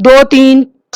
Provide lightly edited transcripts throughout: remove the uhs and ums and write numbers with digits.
2-3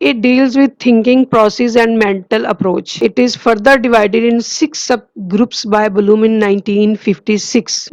It deals with thinking process and mental approach. It is further divided in 6 subgroups by Bloom in 1956.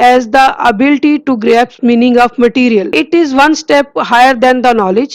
as the ability to grasp meaning of material. It is one step higher than the knowledge.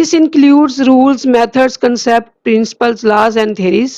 This includes rules, methods, concepts, principles, laws and theories.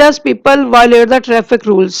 does people violate the traffic rules?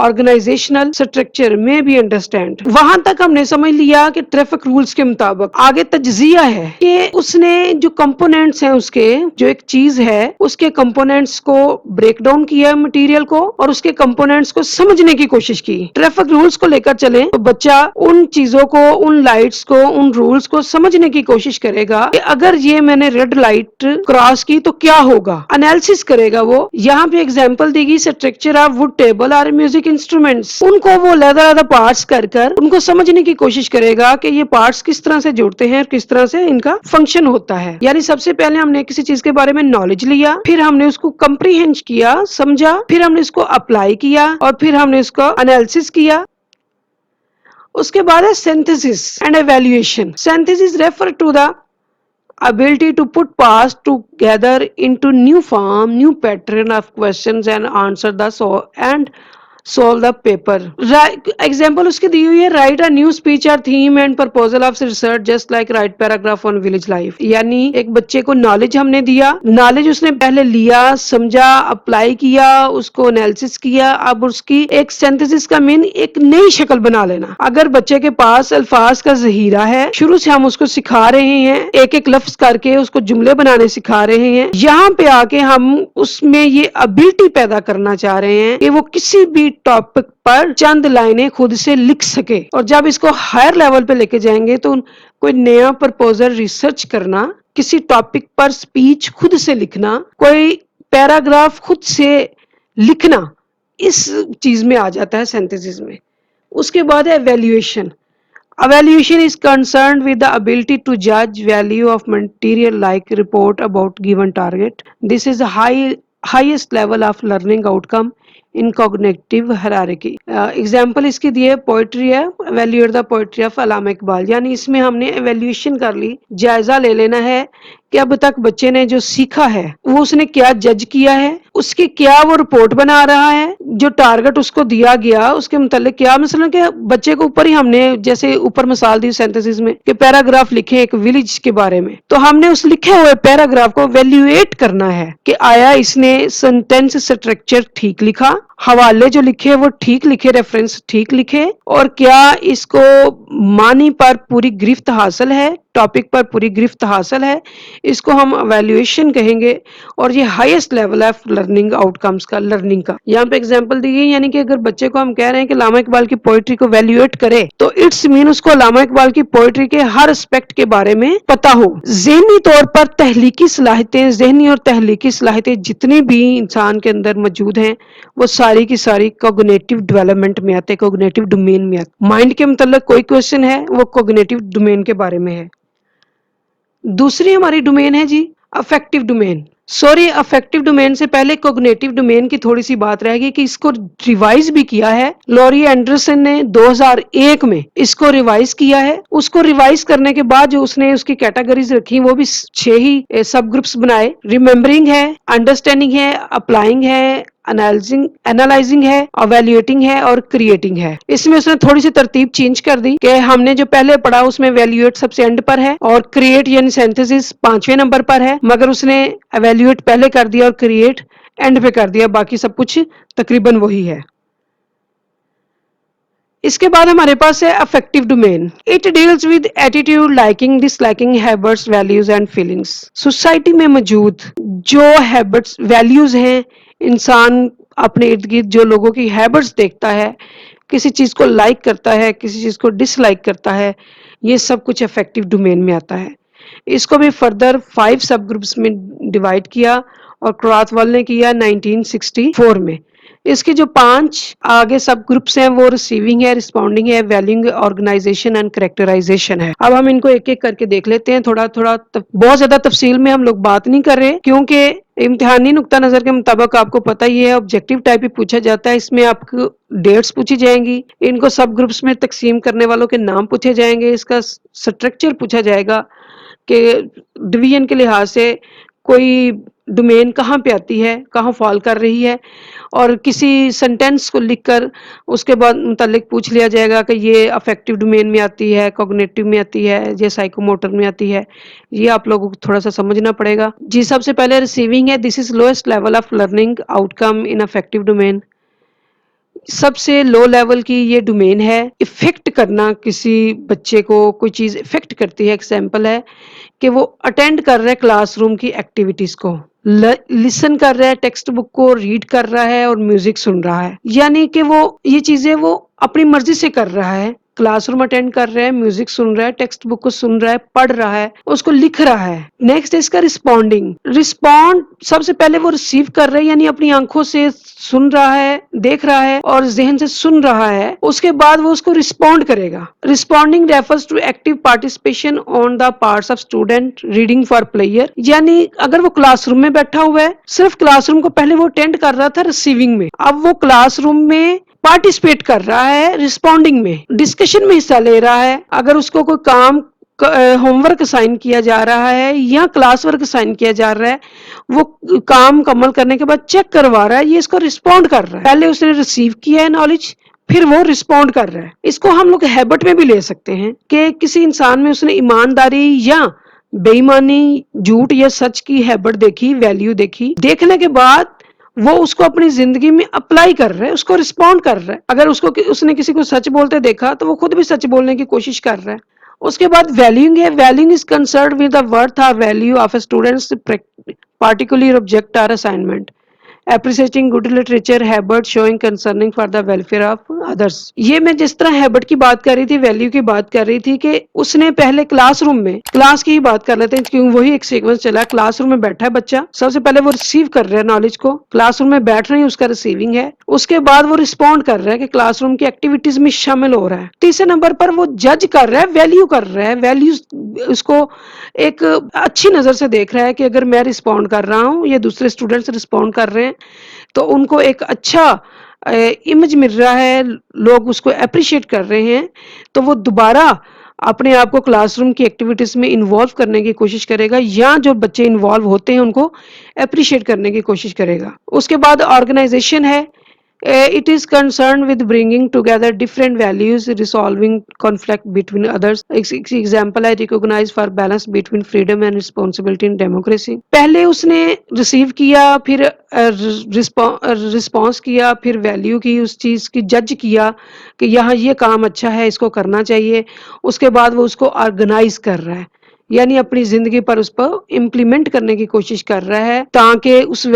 organizational structure may be understand. وہاں تک ہم نے سمجھ لیا کہ traffic rules کے مطابق آگے تجزیہ ہے کہ اس نے جو کمپوننٹس ہیں اس کے جو ایک چیز ہے اس کے کمپوننٹس کو بریک ڈاؤن کیا مٹیریل کو اور اس کے کمپوننٹس کو سمجھنے کی کوشش کی. ٹریفک رولز کو لے کر چلیں تو بچہ ان چیزوں کو ان لائٹس کو ان رولز کو سمجھنے کی کوشش کرے گا کہ اگر یہ میں نے ریڈ لائٹ کراس کی تو کیا ہوگا, انالیسس کرے گا وہ. یہاں پہ ایگزامپل دی گئی اسٹرکچر آف وڈ ٹیبل اور میوزک انسٹرومنٹس, ان کو وہ علیحدہ پارٹس کر ان کو سمجھنے کی کوشش کرے گا کہ یہ پارٹس کس طرح سے جڑتے ہیں اور کس طرح سے ان کا فنکشن ہوتا ہے. یعنی سب سے پہلے ہم نے کسی چیز کے بارے میں نالج لیا, پھر ہم نے اس کو کمپریہینڈ کیا, سمجھا, پھر ہم نے اس کو اپلائی کیا اور پھر ہم نے اس کو انالیسس کیا. اس کے بعد ہے synthesis and evaluation. Synthesis refer to the ability to put past together into new form, new pattern of questions and answer the and solve the paper. Example اس کی دی ہوئی ہے write a new speech or theme and proposal of research just like write paragraph on village life. یعنی ایک بچے کو knowledge ہم نے دیا, نالج اس نے پہلے لیا, سمجھا, اپلائی کیا, اس کو انالیسس کیا, اب اس کی ایک سینتھسس کا مین ایک نئی شکل بنا لینا. اگر بچے کے پاس الفاظ کا ذخیرہ ہے, شروع سے ہم اس کو سکھا رہے ہیں, ایک ایک لفظ کر کے اس کو جملے بنانے سکھا رہے ہیں, یہاں پہ آ کے ہم اس میں یہ ابیلٹی پیدا کرنا چاہ رہے ہیں کہ وہ کسی بھی ٹاپک پر چند لائنیں خود سے لکھ سکے. اور جب اس کو ہائر لیول پہ لے کے جائیں گے تو کوئی نیا پرپوزل ریسرچ کرنا, کسی ٹاپک پر سپیچ خود سے لکھنا, کوئی پیراگراف خود سے لکھنا, اس چیز میں آ جاتا ہے سینتھسس میں. اس کے بعد ہے evaluation. Evaluation is concerned with the ability to judge value of material like report about given target. This is the highest level of learning outcome in cognitive hierarchy. Example اس کی دیے poetry ہے, evaluate the poetry of علامہ اقبال. یعنی اس میں ہم نے evaluation کر لی, جائزہ لے لینا ہے کہ اب تک بچے نے جو سیکھا ہے وہ اس نے کیا جج کیا ہے, اس کی کیا وہ رپورٹ بنا رہا ہے, جو ٹارگٹ اس کو دیا گیا اس کے متعلق کیا. مثلا کہ بچے کو اوپر ہی ہم نے جیسے اوپر مثال دی سینتھسس میں کہ پیراگراف لکھے ایک ولیج کے بارے میں, تو ہم نے اس لکھے ہوئے پیراگراف کو ویلیویٹ کرنا ہے کہ آیا اس نے سینٹینس اسٹرکچر ٹھیک لکھا, حوالے جو لکھے وہ ٹھیک لکھے, ریفرنس ٹھیک لکھے, اور کیا اس کو معنی پر پوری گرفت حاصل ہے, ٹاپک پر پوری گرفت حاصل ہے. اس کو ہم ایویلویشن کہیں گے. اور یہ highest level of learning out comes کا, لرننگ کا. یہاں پہ ایگزامپل دی گئی, یعنی کہ اگر بچے کو ہم کہہ رہے ہیں کہ علامہ اقبال کی پوئٹری کو ویلیویٹ کرے تو اٹس مین اس کو علامہ اقبال کی پوئٹری کے ہر اسپیکٹ کے بارے میں پتا ہو. ذہنی طور پر تحلیقی صلاحیتیں, ذہنی اور تحلیقی صلاحیتیں جتنی بھی انسان کے اندر موجود ہیں وہ ساری کی ساری کوگنیٹو ڈیولپمنٹ میں آتے, کوگنیٹو ڈومین میں آتے. مائنڈ کے متعلق کوئی کوشچن ہے وہ کوگنیٹو ڈومین کے بارے میں ہے. دوسری ہماری ڈومین ہے جی افیکٹو ڈومین. افیکٹو ڈومین سے پہلے کوگنیٹو ڈومین کی تھوڑی سی بات رہ گئی کہ اس کو ریوائز بھی کیا ہے. لوری اینڈرسن نے 2001 میں اس کو ریوائز کیا ہے. اس کو ریوائز کرنے کے بعد جو اس نے اس کی کیٹیگریز رکھی وہ بھی 6 ہی سب گروپس بنائے. ریمبرنگ ہے, انڈرسٹینڈنگ ہے, اپلائنگ ہے, انالائزنگ ہے, ایویلویٹنگ ہے اور کریٹنگ ہے. اس میں اس نے تھوڑی سی ترتیب چینج کر دی کہ ہم نے جو پہلے پڑھا اس میں ایویلویٹ سب سے اینڈ پر ہے اور کریٹ یعنی سینتھسس 5ویں نمبر پر ہے, مگر اس نے ایویلویٹ پہلے کر دیا اور کریٹ اینڈ پہ کر دیا, باقی سب کچھ تقریباً وہی ہے. اس کے بعد ہمارے پاس ہے affective domain. It deals with attitude, liking, disliking, habits, values and feelings. Society میں موجود جو ہیبٹس, ویلیوز ہیں, انسان اپنے ارد گرد جو لوگوں کی ہیبٹس دیکھتا ہے, کسی چیز کو لائک کرتا ہے, کسی چیز کو ڈس لائک کرتا ہے, یہ سب کچھ افیکٹو ڈومین میں آتا ہے. اس کو بھی فردر 5 سب گروپس میں ڈیوائڈ کیا اور کراثوال نے کیا 1964 میں. اس کے جو 5 آگے سب گروپس ہیں وہ ریسیونگ ہے, رسپونڈنگ ہے, ویلیوئنگ, آرگنائزیشن اینڈ کریکٹرائزیشن ہے. اب ہم ان کو ایک ایک کر کے دیکھ لیتے ہیں. تھوڑا بہت زیادہ تفصیل میں ہم لوگ بات نہیں کر رہے کیونکہ امتحانی نقطہ نظر کے مطابق آپ کو پتہ ہی ہے آبجیکٹیو ٹائپ ہی پوچھا جاتا ہے. اس میں آپ کو ڈیٹس پوچھی جائیں گی, ان کو سب گروپس میں تقسیم کرنے والوں کے نام پوچھے جائیں گے, اس کا اسٹرکچر پوچھا جائے گا کہ ڈویژن کے لحاظ سے کوئی ڈومین کہاں پہ آتی ہے, کہاں فال کر رہی ہے, اور کسی سینٹینس کو لکھ کر اس کے بعد متعلق پوچھ لیا جائے گا کہ یہ افیکٹو ڈومین میں آتی ہے, کوگنیٹو میں آتی ہے, یہ سائیکو موٹر میں آتی ہے. یہ آپ لوگوں کو تھوڑا سا سمجھنا پڑے گا جی. سب سے پہلے ریسیونگ ہے, this is lowest level of learning outcome in affective domain. سب سے لو لیول کی یہ ڈومین ہے. افیکٹ کرنا، کسی بچے کو کوئی چیز افیکٹ کرتی ہے. ایگزامپل ہے کہ وہ اٹینڈ کر رہا ہے کلاس روم کی ایکٹیویٹیز کو، لسن کر رہا ہے ٹیکسٹ بک کو، ریڈ کر رہا ہے اور میوزک سن رہا ہے. یعنی کہ وہ یہ چیزیں وہ اپنی مرضی سے کر رہا ہے. کلاس روم اٹینڈ کر رہا ہے، میوزک سن رہا ہے، ٹیکسٹ بک کو سن رہا ہے، پڑھ رہا ہے، اس کو لکھ رہا ہے. نیکسٹ اس کا رسپونڈنگ. رسپونڈ سب سے پہلے وہ ریسیو کر رہا ہے، یعنی اپنی آنکھوں سے سن رہا ہے، دیکھ رہا ہے اور ذہن سے سن رہا ہے. اس کے بعد وہ اس کو رسپونڈ کرے گا. Responding refers to active participation on the parts of student reading for player. یعنی اگر وہ کلاس روم میں بیٹھا ہوا ہے، صرف کلاس روم کو پہلے وہ اٹینڈ کر رہا تھا ریسیونگ میں، اب وہ کلاس روم میں پارٹیسپیٹ کر رہا ہے رسپونڈنگ میں، ڈسکشن میں حصہ لے رہا ہے. اگر اس کو کوئی کام ہوم ورک اسائن کیا جا رہا ہے یا کلاس ورک اسائن کیا جا رہا ہے، وہ کام مکمل کرنے کے بعد چیک کروا رہا ہے، یہ اس کو رسپونڈ کر رہا ہے. پہلے اس نے ریسیو کیا ہے نالج، پھر وہ رسپونڈ کر رہا ہے. اس کو ہم لوگ ہیبٹ میں بھی لے سکتے ہیں کہ کسی انسان میں اس نے ایمانداری یا بے ایمانی، جھوٹ یا سچ کی ہیبٹ دیکھی، ویلیو دیکھی، دیکھنے کے بعد وہ اس کو اپنی زندگی میں اپلائی کر رہا ہے، اس کو رسپونڈ کر رہا ہے. اگر اس نے کسی کو سچ بولتے دیکھا تو وہ خود بھی سچ بولنے کی کوشش کر رہا ہے. اس کے بعد ویلیوئنگ ہے. Valuing is concerned with the worth or value of a students particular object or assignment. Appreciating good literature habit showing concerning for the welfare of others. یہ میں جس طرح ہیبٹ کی بات کر رہی تھی، ویلیو کی بات کر رہی تھی کہ اس نے پہلے کلاس روم میں، کلاس کی ہی بات کر لیتے ہیں کیونکہ وہی ایک سیکوینس چلا ہے. کلاس روم میں بیٹھا ہے بچہ، سب سے پہلے وہ ریسیو کر رہا ہے نالج کو، کلاس روم میں بیٹھ رہے ہیں، اس کا ریسیونگ ہے. اس کے بعد وہ رسپونڈ کر رہا ہے کہ کلاس روم کی ایکٹیویٹیز میں شامل ہو رہا ہے. تیسرے نمبر پر وہ جج کر رہا ہے، ویلیو کر رہا ہے، ویلیوز اس کو ایک اچھی نظر سے دیکھ رہا ہے کہ اگر میں رسپونڈ کر رہا ہوں یا دوسرے اسٹوڈنٹس رسپونڈ کر رہے ہیں تو ان کو ایک اچھا امیج مل رہا ہے، لوگ اس کو اپریشیٹ کر رہے ہیں، تو وہ دوبارہ اپنے آپ کو کلاس روم کی ایکٹیویٹیز میں انوالو کرنے کی کوشش کرے گا، یا جو بچے انوالو ہوتے ہیں ان کو اپریشیٹ کرنے کی کوشش کرے گا. اس کے بعد آرگنائزیشن ہے. It is concerned with bringing together different values, resolving conflict between others. Example I recognize for balance between freedom and responsibility in democracy. پہلے اس نے ریسیو کیا، پھر رسپانس کیا، پھر ویلیو کی، اس چیز کی جج کیا کہ یہاں یہ کام اچھا ہے، اس کو کرنا چاہیے. اس کے بعد وہ اس کو آرگنائز کر رہا ہے، یعنی اپنی زندگی پر اس پر امپلیمنٹ کرنے کی کوشش کر رہا ہے تاکہ اس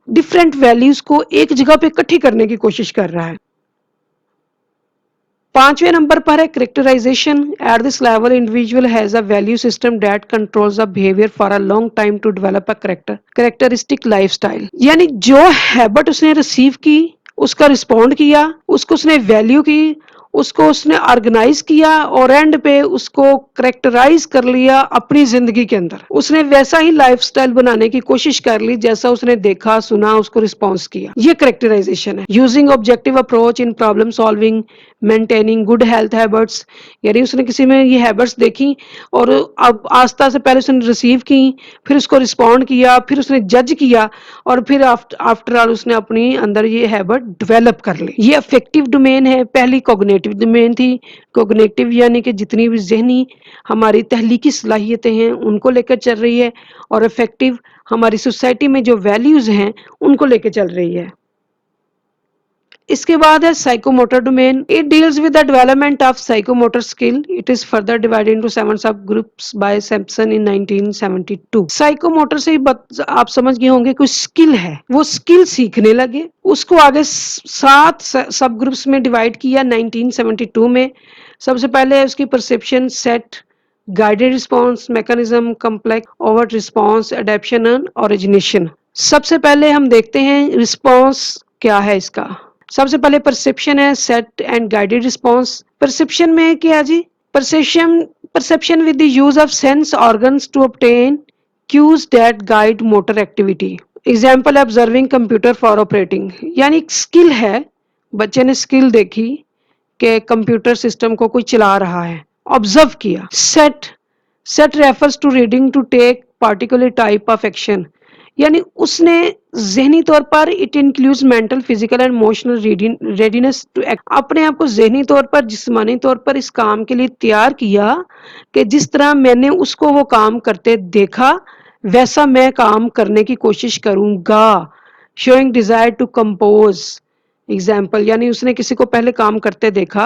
ڈفرینٹ ویلیوز کو ایک جگہ پہ اکٹھی کرنے کی کوشش کر رہا ہے. 5ویں نمبر پر ہے characterisation. At this level individual has a value system that controls the behaviour for a long time to develop a characteristic life style. یعنی جو ہیبٹ اس نے ریسیو کی، اس کا رسپونڈ کیا، اس کو اس نے ویلیو کی، اس کو اس نے آرگنائز کیا اور اینڈ پہ اس کو کریکٹرائز کر لیا اپنی زندگی کے اندر. اس نے ویسا ہی لائف سٹائل بنانے کی کوشش کر لی جیسا اس نے دیکھا، سنا، اس کو رسپانس کیا. یہ کریکٹرائزیشن ہے. Using objective approach in problem solving, maintaining good health habits. یعنی اس نے کسی میں یہ ہیبٹس دیکھی اور اب آستہ سے پہلے اس نے ریسیو کی، پھر اس کو رسپونڈ کیا، پھر اس نے جج کیا اور پھر آفٹر آل اس نے اپنی اندر یہ ہیبٹ ڈیولپ کر لی. یہ افیکٹو ڈومین ہے. پہلی کوگنیٹو ڈومین تھی. کوگنیٹو یعنی کہ جتنی بھی ذہنی ہماری تحلیقی صلاحیتیں ہیں ان کو لے کر چل رہی ہے، اور افیکٹو ہماری سوسائٹی میں جو ویلیوز ہیں ان کو لے کے چل رہی ہے. اس کے بعد ہے psychomotor domain. It deals with the development of psychomotor skill. It is further divided into 7 subgroups by Simpson in 1972. Psychomotor سے آپ سمجھ گئے ہوں گے کوئی اسکل ہے، وہ اسکل سیکھنے لگے، اس کو آگے 7 سب گروپس میں ڈیوائڈ کیا 1972 میں. سب سے پہلے اس کی perception, set, guided response, mechanism, complex, overt response, adaptation and origination. سب سے پہلے ہم دیکھتے ہیں رسپانس کیا ہے اس کا. سب سے پہلے پرسپشن ہے، set and guided response. Perception میں کیا جی؟ Perception with the use of sense organs to obtain cues that guide motor activity. Example observing computer for operating. یعنی ایک اسکل ہے، بچے نے اسکل دیکھی کہ کمپیوٹر سسٹم کو کوئی چلا رہا ہے، آبزرو کیا. Set refers to reading to take particular type of action. یعنی اس نے ذہنی طور پر it includes mental, physical and emotional readiness to act. اپنے آپ کو ذہنی طور پر، جسمانی طور پر اس کام کے لیے تیار کیا کہ جس طرح میں نے اس کو وہ کام کرتے دیکھا ویسا میں کام کرنے کی کوشش کروں گا. Showing desire to compose. Example یعنی اس نے کسی کو پہلے کام کرتے دیکھا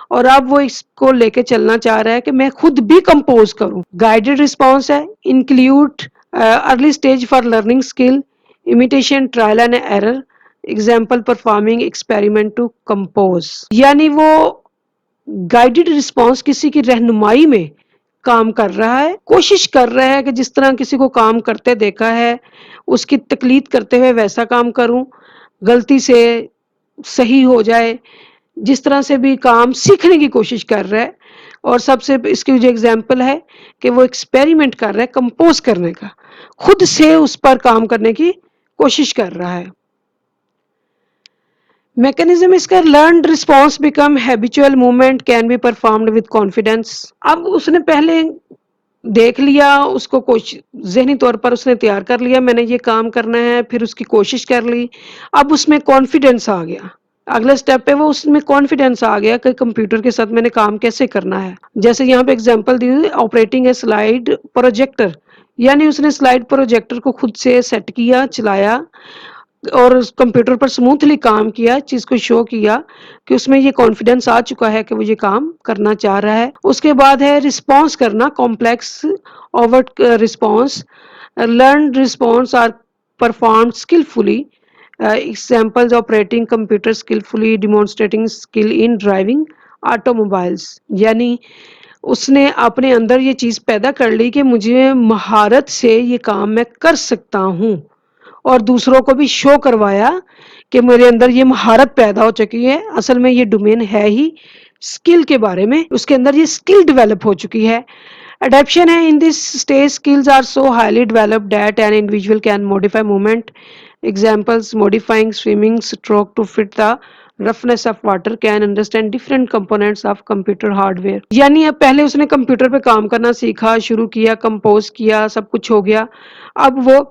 اور اب وہ اس کو لے کے چلنا چاہ رہا ہے کہ میں خود بھی کمپوز کروں. گائیڈڈ رسپانس ہے include early stage for learning skill imitation trial and error example performing experiment to compose. یعنی وہ گائیڈڈ رسپانس کسی کی رہنمائی میں کام کر رہا ہے، کوشش کر رہا ہے کہ جس طرح کسی کو کام کرتے دیکھا ہے اس کی تقلید کرتے ہوئے ویسا کام کروں، غلطی سے صحیح ہو جائے، جس طرح سے بھی کام سیکھنے کی کوشش کر رہا ہے. اور سب سے اس کی جو ایگزامپل ہے کہ وہ ایکسپیریمنٹ کر رہا ہے کمپوز کرنے کا، خود سے اس پر کام کرنے کی کوشش کر رہا ہے. میکنزم اس کا learned response become habitual movement can be performed with confidence. اب اس نے پہلے دیکھ لیا، اس کو ذہنی طور پر اس نے تیار کر لیا میں نے یہ کام کرنا ہے، پھر اس کی کوشش کر لی، اب اس میں کانفیڈینس آ گیا. اگلے سٹیپ پہ وہ اس میں کانفیڈینس آ گیا کہ کمپیوٹر کے ساتھ میں نے کام کیسے کرنا ہے. جیسے یہاں پہ ایگزامپل دی ہوئی آپریٹنگ اے سلائیڈ پروجیکٹر، یعنی اس نے سلائیڈ پروجیکٹر کو خود سے سیٹ کیا، چلایا اور کمپیوٹر پر سموتھلی کام کیا، چیز کو شو کیا کہ اس میں یہ کانفیڈنس آ چکا ہے کہ وہ یہ کام کرنا چاہ رہا ہے. اس کے بعد ہے رسپانس کرنا، complex overt response. Learned response are performed skillfully. Examples operating computer skillfully, demonstrating skill in driving automobiles. یعنی اس نے اپنے اندر یہ چیز پیدا کر لی کہ مجھے مہارت سے یہ کام میں کر سکتا ہوں، اور دوسروں کو بھی شو کروایا کہ میرے اندر یہ مہارت پیدا ہو چکی ہے. اصل میں یہ ڈومین ہے ہی اسکل کے بارے میں، اس کے اندر یہ اسکل ڈیولپ ہو چکی ہے. Adaptation ہے in this stage skills are so highly developed that an individual can modify movement. Examples modifying swimming stroke to fit the roughness of water, can understand different components of computer hardware. یعنی اب پہلے اس نے computer پہ کام کرنا سیکھا، شروع کیا، compose کیا، سب کچھ ہو گیا. اب وہ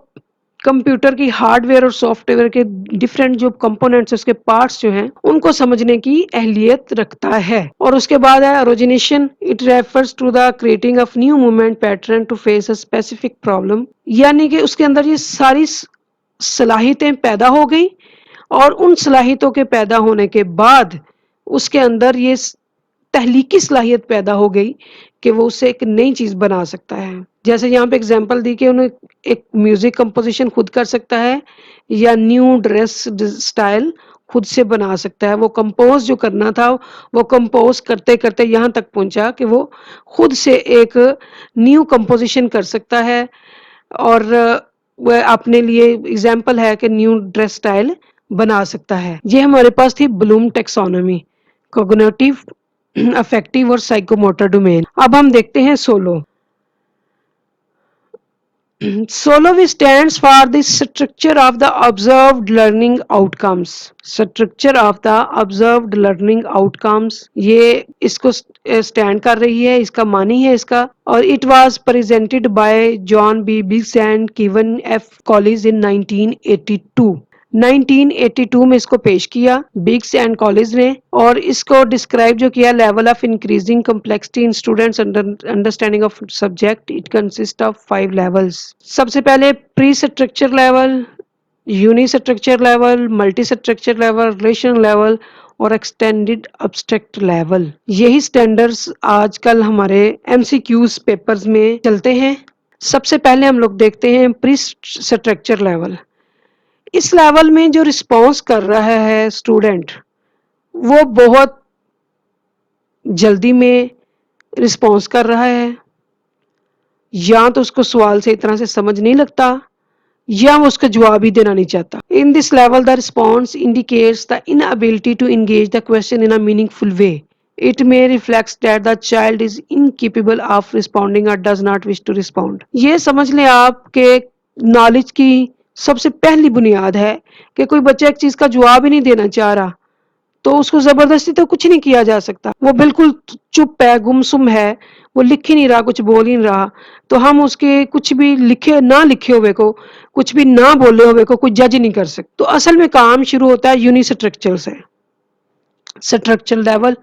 کمپیوٹر کی ہارڈ ویئر اور سافٹ ویئر کے ڈفرینٹ جو کمپوننٹس اس کے پارٹس جو ہیں ان کو سمجھنے کی اہلیت رکھتا ہے. اور اس کے بعد ہے origination. It refers to the creating of new movement pattern to face a specific problem. یعنی کہ اس کے اندر یہ ساری صلاحیتیں پیدا ہو گئی، اور ان صلاحیتوں کے پیدا ہونے کے بعد اس کے اندر یہ تخلیقی صلاحیت پیدا ہو گئی کہ وہ اسے ایک نئی چیز بنا سکتا ہے. جیسے یہاں پہ اگزامپل دی کہ انہیں ایک میوزک کمپوزیشن خود کر سکتا ہے، یا نیو ڈریس سٹائل خود سے بنا سکتا ہے. وہ کمپوز جو کرنا تھا وہ کمپوز کرتے کرتے یہاں تک پہنچا کہ وہ خود سے ایک نیو کمپوزیشن کر سکتا ہے. اور وہ اپنے لیے ایگزامپل ہے کہ نیو ڈریس سٹائل بنا سکتا ہے. یہ ہمارے پاس تھی بلوم ٹیکسونومی، کوگنیٹو، افیکٹو اور سائیکوموٹر ڈومین. اب ہم دیکھتے ہیں solve. Solo stands for the structure of the observed learning outcomes. Structure of the observed learning outcomes. یہ اس کو اسٹینڈ کر رہی ہے، اس کا معنی ہے اس کا. اور it was presented by John B. Biggs and Kevin F. Collins in 1982. 1982 میں اس کو پیش کیا بگس اینڈ کالج نے، اور اس کو ڈسکرائب جو کیا level of increasing complexity in students understanding of subject. It consist of 5 levels. سب سے پہلے pre structure level, uni structure level, multi structure level, relation level اور ایکسٹینڈڈ ابسٹریکٹ لیول. یہی سٹینڈرڈز آج کل ہمارے ایم سی کیوز پیپرز میں چلتے ہیں. سب سے پہلے ہم لوگ دیکھتے ہیں پری اسٹرکچر لیول. اس لیول میں جو رسپانس کر رہا ہے اسٹوڈنٹ وہ بہت جلدی میں رسپانس کر رہا ہے، یا تو اس کو سوال سے اتنا سے سمجھ نہیں لگتا، یا وہ اس کا جواب ہی دینا نہیں چاہتا. In this level the response indicates the inability to engage the question in a meaningful way. It may reflect that the child is incapable of responding or does not wish to respond. یہ سمجھ لیں آپ کہ knowledge کی سب سے پہلی بنیاد ہے کہ کوئی بچہ ایک چیز کا جواب ہی نہیں دینا چاہ رہا تو اس کو زبردستی تو کچھ نہیں کیا جا سکتا. وہ بالکل چپ ہے، گمسم ہے، وہ لکھ ہی نہیں رہا، کچھ بول ہی نہیں رہا، تو ہم اس کے کچھ بھی لکھے نہ لکھے ہوئے کو، کچھ بھی نہ بولے ہوئے کو کوئی جج نہیں کر سکتا. تو اصل میں کام شروع ہوتا ہے یونی اسٹرکچر سے. Structure level.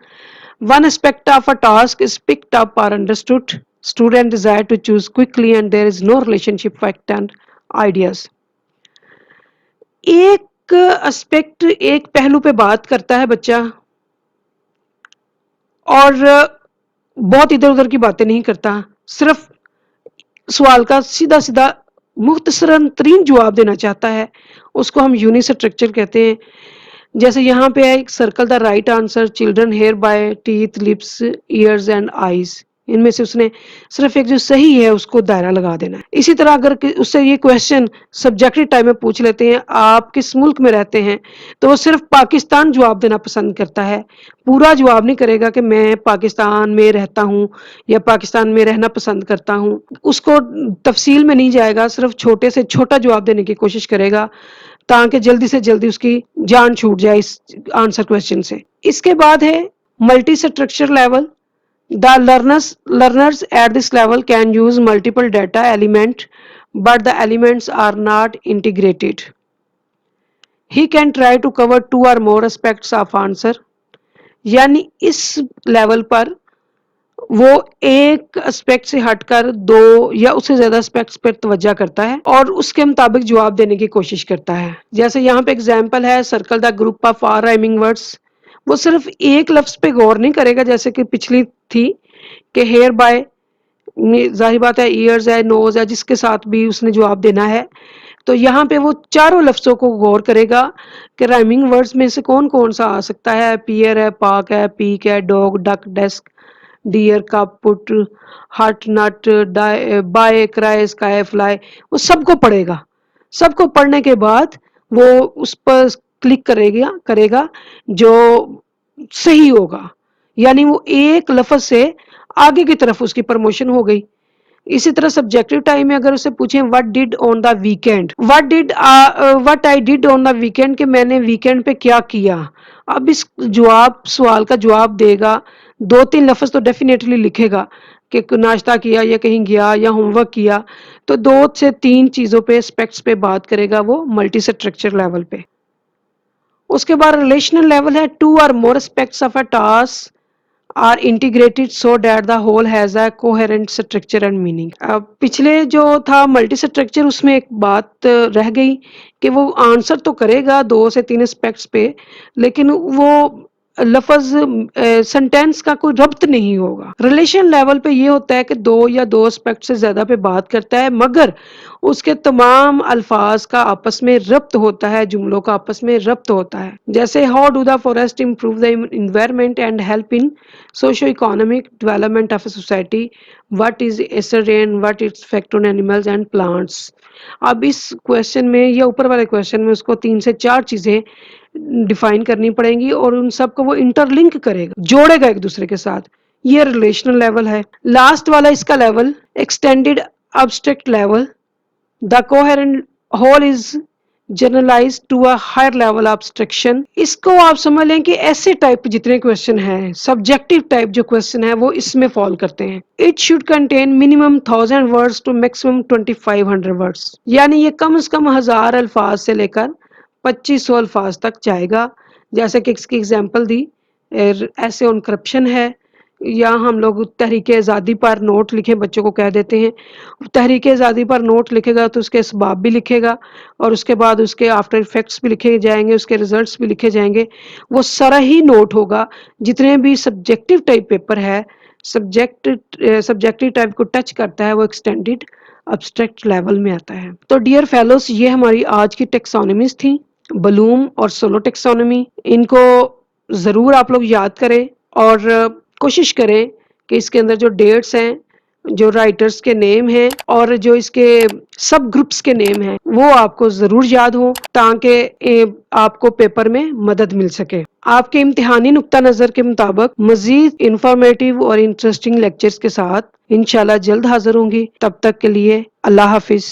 One aspect of a task is picked up or understood. Student desire to choose quickly and there is no relationship fact and ideas. ایک ایک اسپیکٹ ایک پہلو پہ بات کرتا ہے بچہ اور بہت ادھر ادھر کی باتیں نہیں کرتا، صرف سوال کا سیدھا سیدھا مختصراً ترین جواب دینا چاہتا ہے، اس کو ہم یونی اسٹرکچر کہتے ہیں. جیسے یہاں پہ ہے ایک circle the right answer, children hair by teeth lips ears and eyes. ان میں سے اس نے صرف ایک جو صحیح ہے اس کو دائرہ لگا دینا ہے. اسی طرح اگر اس سے یہ کویشچن سبجیکٹو ٹائم میں پوچھ لیتے ہیں آپ کس ملک میں رہتے ہیں، تو وہ صرف پاکستان جواب دینا پسند کرتا ہے، پورا جواب نہیں کرے گا کہ میں پاکستان میں رہتا ہوں یا پاکستان میں رہنا پسند کرتا ہوں. اس کو تفصیل میں نہیں جائے گا، صرف چھوٹے سے چھوٹا جواب دینے کی کوشش کرے گا تاکہ جلدی سے جلدی اس کی جان چھوٹ جائے اس آنسر کویشچن سے. اس کے بعد ہے multi structure level. The learners at this level can use multiple data element, but the elements are not integrated. He can try to cover two or more aspects of answer. یعنی اس level پر وہ ایک aspect سے ہٹ کر دو یا اس سے زیادہ aspects پر توجہ کرتا ہے اور اس کے مطابق جواب دینے کی کوشش کرتا ہے. جیسے یہاں پہ اگزامپل ہے circle the group of are rhyming words. وہ صرف ایک لفظ پہ غور نہیں کرے گا جیسے کہ پچھلی تھی کہ ہیئر بائے، ظاہر بات ہے ایئرز ہے، نوز ہے، جس کے ساتھ بھی اس نے جواب دینا ہے. تو یہاں پہ وہ چاروں لفظوں کو غور کرے گا کہ رائمنگ ورڈز میں سے کون کون سا آ سکتا ہے. پیئر ہے، پارک ہے، پیک ہے، ڈاگ، ڈک، ڈیسک، ڈیئر، کپ، پٹ، ہٹ، نٹ، بائے، کرائے، اسکائی، فلائی. وہ سب کو پڑھے گا. سب کو پڑھنے کے بعد وہ اس پر کلک کرے گا جو صحیح ہوگا، یعنی وہ ایک لفظ سے آگے کی طرف اس کی پروموشن ہو گئی. اسی طرح سبجیکٹو ٹائم میں اگر اسے پوچھیں what did on the weekend, what I did on the weekend, کہ میں نے ویکینڈ پہ کیا کیا. اب اس سوال کا جواب دے گا، دو تین لفظ تو ڈیفینیٹلی لکھے گا کہ ناشتہ کیا یا کہیں گیا یا ہوم ورک کیا. تو دو سے تین چیزوں پہ اسپیکٹس پہ بات کرے گا وہ ملٹی اسٹرکچر لیول پہ. اس کے بعد ریلیشنل لیول ہے two or more aspects of a task are integrated so that the whole has a coherent structure and meaning. پچھلے جو تھا ملٹی اسٹرکچر اس میں ایک بات رہ گئی کہ وہ آنسر تو کرے گا دو سے تین اسپیکٹس پہ، لیکن وہ لفظ سنٹینس کا کوئی ربط نہیں ہوگا. ریلیشن لیول پہ یہ ہوتا ہے کہ دو یا دو اسپیکٹ سے زیادہ پہ بات کرتا ہے مگر اس کے تمام الفاظ کا آپس میں ربط ہوتا ہے، جملوں کا آپس میں ربط ہوتا ہے. جیسے how do the forest improve the environment and help in socioeconomic development of a society, what is acid rain, what is effect on animals and plants. اب اس کویشچن میں یا اوپر والے کویشچن میں اس کو 3 سے 4 چیزیں ڈیفائن کرنی پڑیں گی اور ان سب کو وہ انٹر لنک کرے گا، جوڑے گا ایک دوسرے کے ساتھ. یہ ریلیشنل لیول ہے. لاسٹ والا اس کا level extended abstract level. The coherent whole is generalised to a higher level of abstraction. اس کو آپ سمجھ لیں کہ ایسے ٹائپ جتنے کویشچن ہیں، سبجیکٹو ٹائپ جو کویشچن ہے وہ اس میں فال کرتے ہیں. It should contain minimum 1000 words to maximum 2500 words. یعنی یہ کم از کم 1000 الفاظ سے لے کر 2500 الفاظ تک جائے گا. جیسے کہ اس کی اگزامپل دی ایسے آن کرپشن ہے، یا ہم لوگ تحریک آزادی پر نوٹ لکھے بچوں کو کہہ دیتے ہیں. تحریک آزادی پر نوٹ لکھے گا تو اس کے اسباب بھی لکھے گا اور اس کے بعد اس کے آفٹر افیکٹس بھی لکھے جائیں گے، اس کے ریزلٹس بھی لکھے جائیں گے. وہ سارا ہی نوٹ ہوگا. جتنے بھی سبجیکٹو ٹائپ پیپر ہے، سبجیکٹو ٹائپ کو ٹچ کرتا ہے، وہ ایکسٹینڈیڈ ابسٹریکٹ لیول میں آتا ہے. تو ڈیئر فیلوز، یہ ہماری آج کی ٹیکسانومیز تھیں، بلوم اور سولو ٹیکسانومی. ان کو ضرور آپ لوگ یاد کریں اور کوشش کریں کہ اس کے اندر جو ڈیٹس ہیں، جو رائٹرز کے نیم ہیں اور جو اس کے سب گروپس کے نیم ہیں وہ آپ کو ضرور یاد ہوں تاکہ آپ کو پیپر میں مدد مل سکے. آپ کے امتحانی نقطہ نظر کے مطابق مزید انفارمیٹیو اور انٹرسٹنگ لیکچرز کے ساتھ انشاءاللہ جلد حاضر ہوں گی. تب تک کے لیے اللہ حافظ.